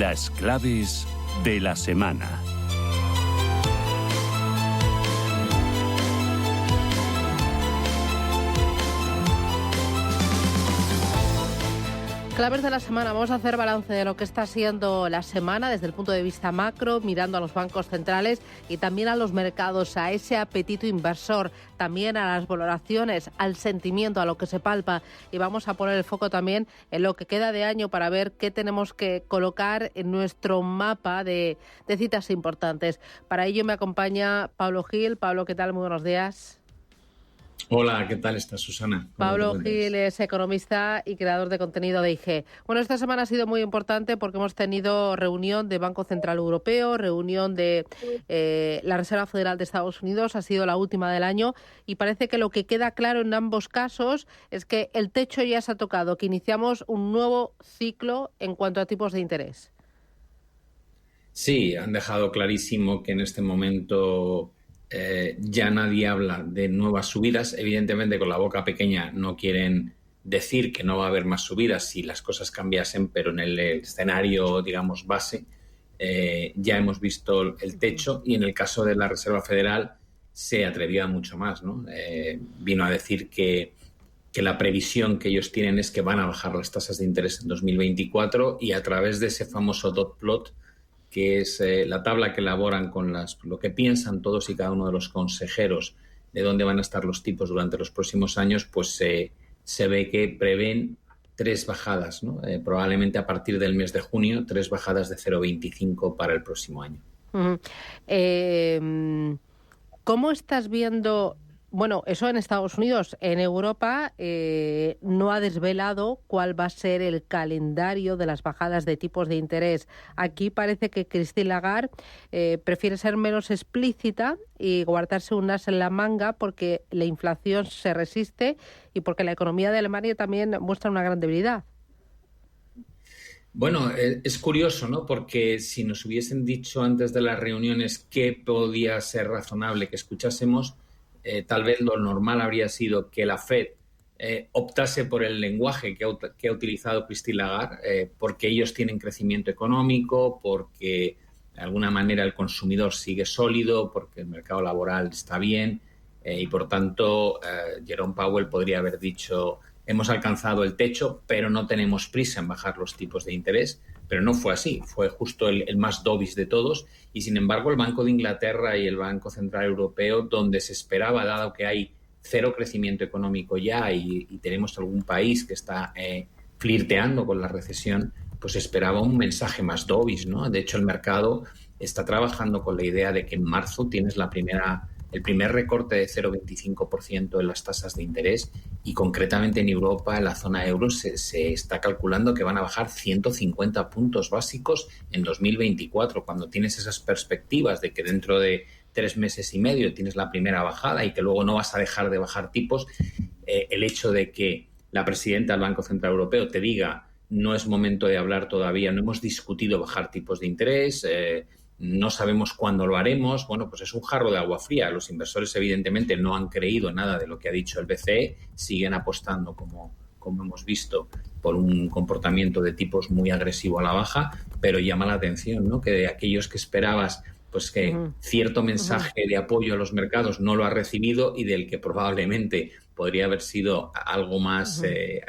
Las claves de la semana. Claves de la semana. Vamos a hacer balance de lo que está siendo la semana desde el punto de vista macro, mirando a los bancos centrales y también a los mercados, a ese apetito inversor, también a las valoraciones, al sentimiento, a lo que se palpa. Y vamos a poner el foco también en lo que queda de año para ver qué tenemos que colocar en nuestro mapa de citas importantes. Para ello me acompaña Pablo Gil. Pablo, ¿qué tal? Muy buenos días. Hola, ¿qué tal estás, Susana? Pablo Gil es economista y creador de contenido de IG. Bueno, esta semana ha sido muy importante porque hemos tenido reunión de Banco Central Europeo, reunión de la Reserva Federal de Estados Unidos, ha sido la última del año y parece que lo que queda claro en ambos casos es que el techo ya se ha tocado, que iniciamos un nuevo ciclo en cuanto a tipos de interés. Sí, han dejado clarísimo que en este momento ya nadie habla de nuevas subidas. Evidentemente, con la boca pequeña no quieren decir que no va a haber más subidas si las cosas cambiasen, pero en el escenario, digamos, base, ya hemos visto el techo y en el caso de la Reserva Federal se atrevía mucho más, ¿no? Vino a decir que la previsión que ellos tienen es que van a bajar las tasas de interés en 2024 y a través de ese famoso dot plot, que es la tabla que elaboran con lo que piensan todos y cada uno de los consejeros de dónde van a estar los tipos durante los próximos años, pues se ve que prevén 3 bajadas, ¿no? Probablemente a partir del mes de junio, 3 bajadas de 0,25 para el próximo año. Uh-huh. ¿Cómo estás viendo? Bueno, eso en Estados Unidos. En Europa no ha desvelado cuál va a ser el calendario de las bajadas de tipos de interés. Aquí parece que Christine Lagarde prefiere ser menos explícita y guardarse un as en la manga porque la inflación se resiste y porque la economía de Alemania también muestra una gran debilidad. Bueno, es curioso, ¿no? Porque si nos hubiesen dicho antes de las reuniones qué podía ser razonable que escuchásemos, tal vez lo normal habría sido que la Fed optase por el lenguaje que ha utilizado Christine Lagarde, porque ellos tienen crecimiento económico, porque de alguna manera el consumidor sigue sólido, porque el mercado laboral está bien y por tanto Jerome Powell podría haber dicho: hemos alcanzado el techo, pero no tenemos prisa en bajar los tipos de interés. Pero no fue así, fue justo el más dovish de todos. Y sin embargo, el Banco de Inglaterra y el Banco Central Europeo, donde se esperaba, dado que hay cero crecimiento económico ya y tenemos algún país que está flirteando con la recesión, pues esperaba un mensaje más dovish, ¿no? De hecho, el mercado está trabajando con la idea de que en marzo tienes el primer recorte de 0,25% en las tasas de interés y concretamente en Europa, en la zona euro, se está calculando que van a bajar 150 puntos básicos en 2024. Cuando tienes esas perspectivas de que dentro de 3 meses y medio tienes la primera bajada y que luego no vas a dejar de bajar tipos, el hecho de que la presidenta del Banco Central Europeo te diga: no es momento de hablar todavía, no hemos discutido bajar tipos de interés, no sabemos cuándo lo haremos. Bueno, pues es un jarro de agua fría. Los inversores evidentemente no han creído nada de lo que ha dicho el BCE, siguen apostando, como hemos visto, por un comportamiento de tipos muy agresivo a la baja, pero llama la atención, ¿no? Que de aquellos que esperabas pues que cierto mensaje de apoyo a los mercados no lo ha recibido y del que probablemente podría haber sido algo más,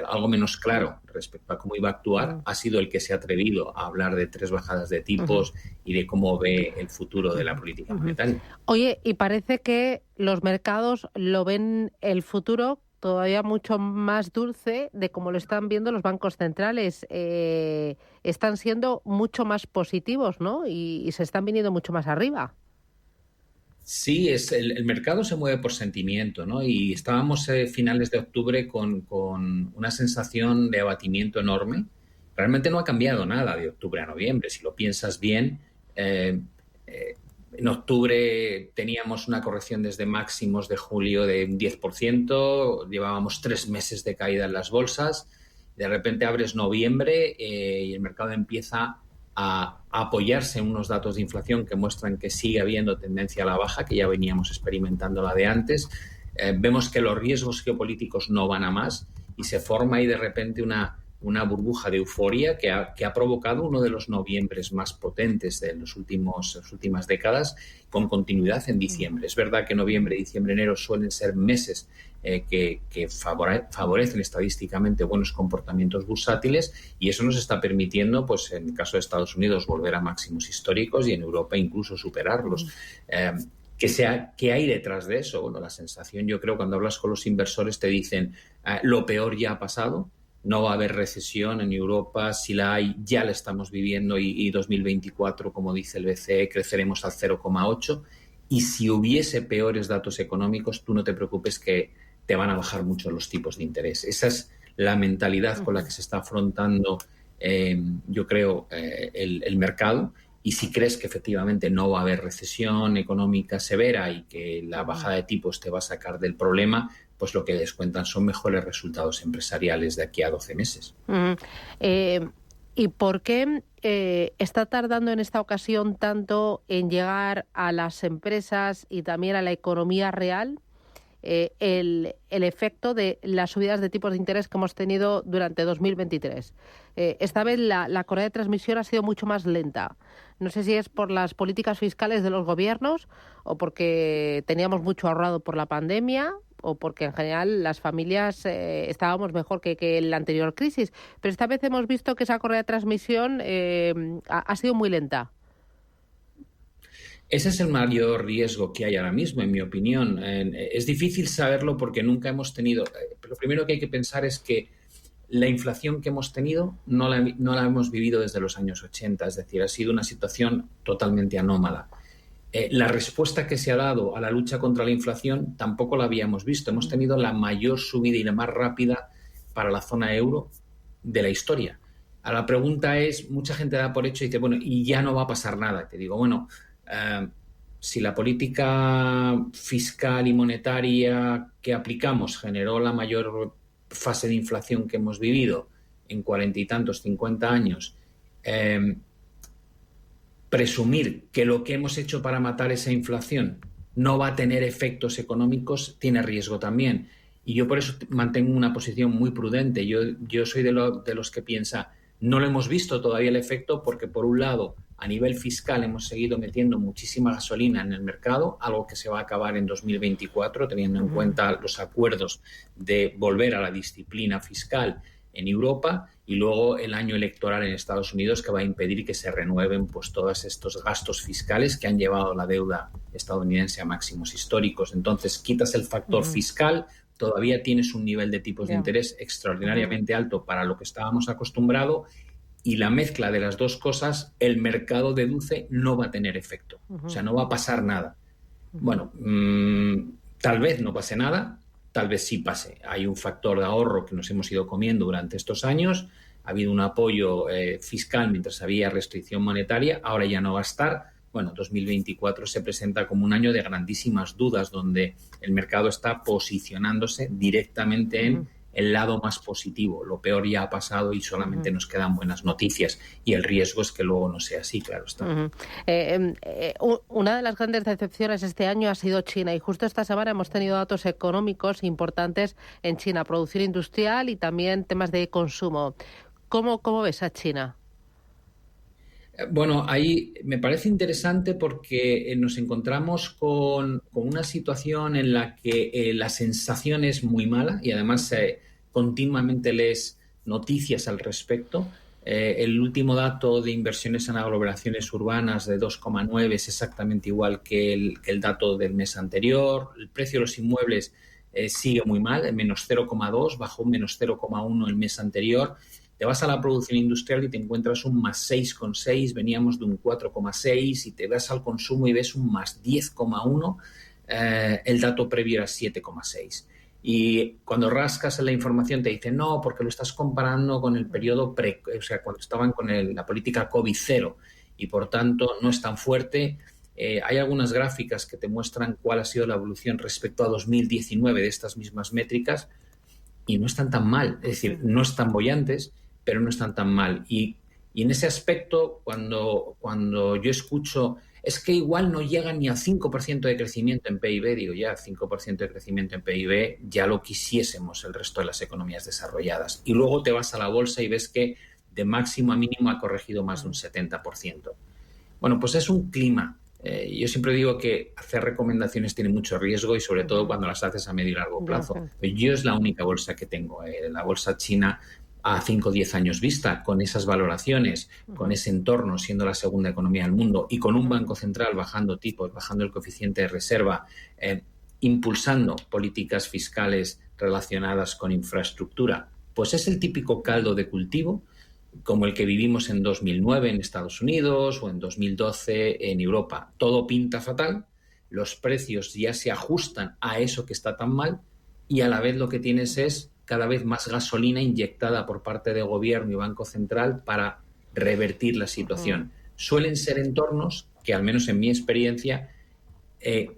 algo menos claro respecto a cómo iba a actuar, ha sido el que se ha atrevido a hablar de 3 bajadas de tipos y de cómo ve el futuro de la política monetaria. Oye, y parece que los mercados lo ven el futuro todavía mucho más dulce de como lo están viendo los bancos centrales. Están siendo mucho más positivos, ¿no? Y se están viniendo mucho más arriba. Sí, el mercado se mueve por sentimiento, ¿no? Y estábamos finales de octubre con una sensación de abatimiento enorme. Realmente no ha cambiado nada de octubre a noviembre. Si lo piensas bien, en octubre teníamos una corrección desde máximos de julio de un 10%, llevábamos 3 meses de caída en las bolsas, de repente abres noviembre y el mercado empieza a apoyarse en unos datos de inflación que muestran que sigue habiendo tendencia a la baja, que ya veníamos experimentando la de antes. Vemos que los riesgos geopolíticos no van a más y se forma ahí de repente una una burbuja de euforia que ha provocado uno de los noviembres más potentes de las últimas décadas, con continuidad en diciembre. Es verdad que noviembre, diciembre, enero suelen ser meses que favorecen estadísticamente buenos comportamientos bursátiles, y eso nos está permitiendo, pues en el caso de Estados Unidos, volver a máximos históricos y en Europa incluso superarlos. ¿Qué hay detrás de eso? Bueno, la sensación, yo creo, cuando hablas con los inversores te dicen lo peor ya ha pasado, no va a haber recesión en Europa, si la hay ya la estamos viviendo y 2024, como dice el BCE, creceremos al 0,8, y si hubiese peores datos económicos, tú no te preocupes que te van a bajar mucho los tipos de interés. Esa es la mentalidad con la que se está afrontando, yo creo, el mercado. Y si crees que efectivamente no va a haber recesión económica severa y que la bajada de tipos te va a sacar del problema, pues lo que descuentan son mejores resultados empresariales de aquí a 12 meses. ¿Y por qué está tardando en esta ocasión tanto en llegar a las empresas y también a la economía real el efecto de las subidas de tipos de interés que hemos tenido durante 2023? Esta vez la curva de transmisión ha sido mucho más lenta. No sé si es por las políticas fiscales de los gobiernos o porque teníamos mucho ahorrado por la pandemia o porque en general las familias estábamos mejor que en la anterior crisis. Pero esta vez hemos visto que esa curva de transmisión ha sido muy lenta. Ese es el mayor riesgo que hay ahora mismo, en mi opinión. Es difícil saberlo porque nunca hemos tenido... Lo primero que hay que pensar es que la inflación que hemos tenido no la hemos vivido desde los años 80, es decir, ha sido una situación totalmente anómala. La respuesta que se ha dado a la lucha contra la inflación tampoco la habíamos visto. Hemos tenido la mayor subida y la más rápida para la zona euro de la historia. Ahora, la pregunta es, mucha gente da por hecho y dice, bueno, y ya no va a pasar nada. Te digo, bueno, si la política fiscal y monetaria que aplicamos generó la mayor fase de inflación que hemos vivido en 40 y tantos, 50 años, presumir que lo que hemos hecho para matar esa inflación no va a tener efectos económicos tiene riesgo también. Y yo por eso mantengo una posición muy prudente. Yo soy de los que piensa, no lo hemos visto todavía el efecto porque, por un lado, a nivel fiscal hemos seguido metiendo muchísima gasolina en el mercado, algo que se va a acabar en 2024, teniendo en cuenta los acuerdos de volver a la disciplina fiscal en Europa, y luego el año electoral en Estados Unidos, que va a impedir que se renueven pues todos estos gastos fiscales que han llevado la deuda estadounidense a máximos históricos. Entonces, quitas el factor fiscal, todavía tienes un nivel de tipos de interés extraordinariamente alto para lo que estábamos acostumbrados, y la mezcla de las dos cosas, el mercado deduce, no va a tener efecto. O sea, no va a pasar nada. Bueno, tal vez no pase nada, tal vez sí pase. Hay un factor de ahorro que nos hemos ido comiendo durante estos años, ha habido un apoyo fiscal mientras había restricción monetaria, ahora ya no va a estar. Bueno, 2024 se presenta como un año de grandísimas dudas, donde el mercado está posicionándose directamente en el lado más positivo. Lo peor ya ha pasado y solamente nos quedan buenas noticias, y el riesgo es que luego no sea así, claro está. Una de las grandes decepciones este año ha sido China, y justo esta semana hemos tenido datos económicos importantes en China, producción industrial y también temas de consumo. ¿Cómo ves a China? Bueno, ahí me parece interesante porque nos encontramos con una situación en la que la sensación es muy mala, y además continuamente lees noticias al respecto. El último dato de inversiones en aglomeraciones urbanas de 2,9 es exactamente igual que el dato del mes anterior. El precio de los inmuebles sigue muy mal, menos 0,2, bajó menos 0,1 el mes anterior. Te vas a la producción industrial y te encuentras un más 6,6, veníamos de un 4,6, y te vas al consumo y ves un más 10,1, el dato previo era 7,6. Y cuando rascas en la información te dicen, no, porque lo estás comparando con el periodo o sea, cuando estaban con la política COVID-0, y por tanto no es tan fuerte. Hay algunas gráficas que te muestran cuál ha sido la evolución respecto a 2019 de estas mismas métricas, y no están tan mal, es decir, no están bollantes, pero no están tan mal. Y en ese aspecto, cuando yo escucho es que igual no llegan ni al 5% de crecimiento en PIB. Digo, ya, 5% de crecimiento en PIB ya lo quisiésemos el resto de las economías desarrolladas. Y luego te vas a la bolsa y ves que de máximo a mínimo ha corregido más de un 70%. Bueno, pues es un clima. Yo siempre digo que hacer recomendaciones tiene mucho riesgo y sobre todo cuando las haces a medio y largo plazo. Yo es la única bolsa que tengo, la bolsa china a 5 o 10 años vista, con esas valoraciones, con ese entorno, siendo la segunda economía del mundo y con un banco central bajando tipos, bajando el coeficiente de reserva, impulsando políticas fiscales relacionadas con infraestructura, pues es el típico caldo de cultivo como el que vivimos en 2009 en Estados Unidos o en 2012 en Europa. Todo pinta fatal, los precios ya se ajustan a eso que está tan mal y a la vez lo que tienes es cada vez más gasolina inyectada por parte de gobierno y Banco Central para revertir la situación. Suelen ser entornos que, al menos en mi experiencia,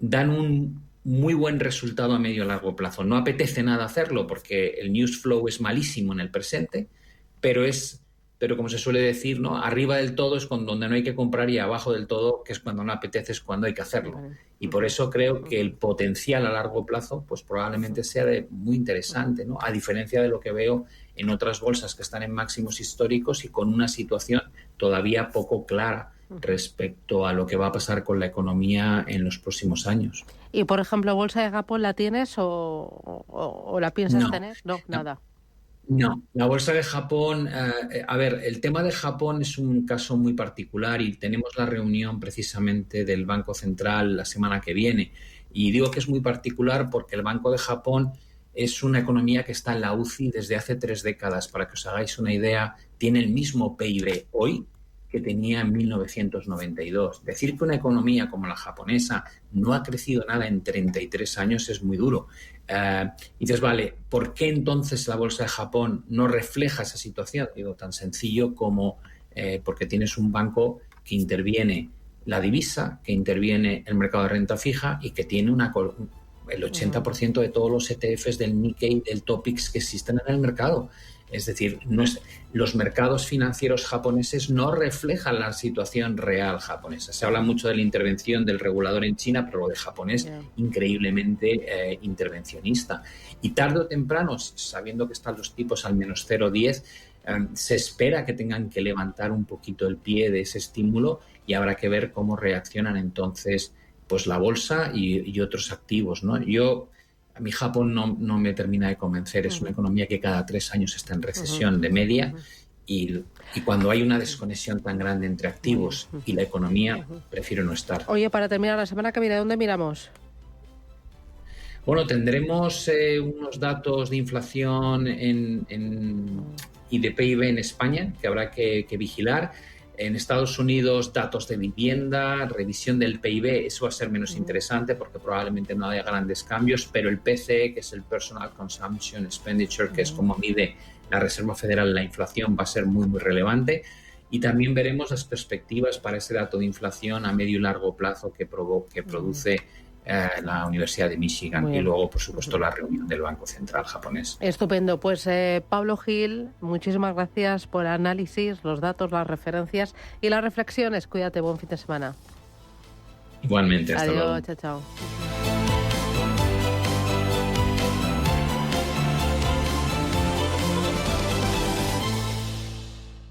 dan un muy buen resultado a medio y largo plazo. No apetece nada hacerlo porque el news flow es malísimo en el presente, pero como se suele decir, ¿no? Arriba del todo es con donde no hay que comprar y abajo del todo, que es cuando no apetece, es cuando hay que hacerlo. Y por eso creo que el potencial a largo plazo pues probablemente sea muy interesante, ¿no? A diferencia de lo que veo en otras bolsas que están en máximos históricos y con una situación todavía poco clara respecto a lo que va a pasar con la economía en los próximos años. Y, por ejemplo, ¿bolsa de Japón la tienes o la piensas tener? No, nada. No, la bolsa de Japón, a ver, el tema de Japón es un caso muy particular y tenemos la reunión precisamente del Banco Central la semana que viene. Y digo que es muy particular porque el Banco de Japón es una economía que está en la UCI desde hace 3 décadas. Para que os hagáis una idea, tiene el mismo PIB hoy que tenía en 1992. Decir que una economía como la japonesa no ha crecido nada en 33 años es muy duro. Y dices, vale, ¿por qué entonces la bolsa de Japón no refleja esa situación? Digo, tan sencillo como porque tienes un banco que interviene la divisa, que interviene el mercado de renta fija y que tiene el 80% de todos los ETFs del Nikkei, del Topix que existen en el mercado. Es decir, los mercados financieros japoneses no reflejan la situación real japonesa. Se habla mucho de la intervención del regulador en China, pero lo de Japón es increíblemente intervencionista. Y tarde o temprano, sabiendo que están los tipos al menos 0,10, se espera que tengan que levantar un poquito el pie de ese estímulo y habrá que ver cómo reaccionan entonces pues la bolsa y otros activos, ¿no? A mí Japón no me termina de convencer. Es una economía que cada 3 años está en recesión de media y cuando hay una desconexión tan grande entre activos y la economía, prefiero no estar. Oye, para terminar, la semana que viene, ¿dónde miramos? Bueno, tendremos unos datos de inflación y de PIB en España que habrá que vigilar. En Estados Unidos, datos de vivienda, revisión del PIB, eso va a ser menos interesante porque probablemente no haya grandes cambios, pero el PCE, que es el Personal Consumption Expenditure, que es como mide la Reserva Federal la inflación, va a ser muy, muy relevante. Y también veremos las perspectivas para ese dato de inflación a medio y largo plazo que produce la Universidad de Michigan y luego, por supuesto, la reunión del Banco Central japonés. Estupendo. Pues Pablo Gil, muchísimas gracias por el análisis, los datos, las referencias y las reflexiones. Cuídate, buen fin de semana. Igualmente, hasta luego. Adiós, chao, chao.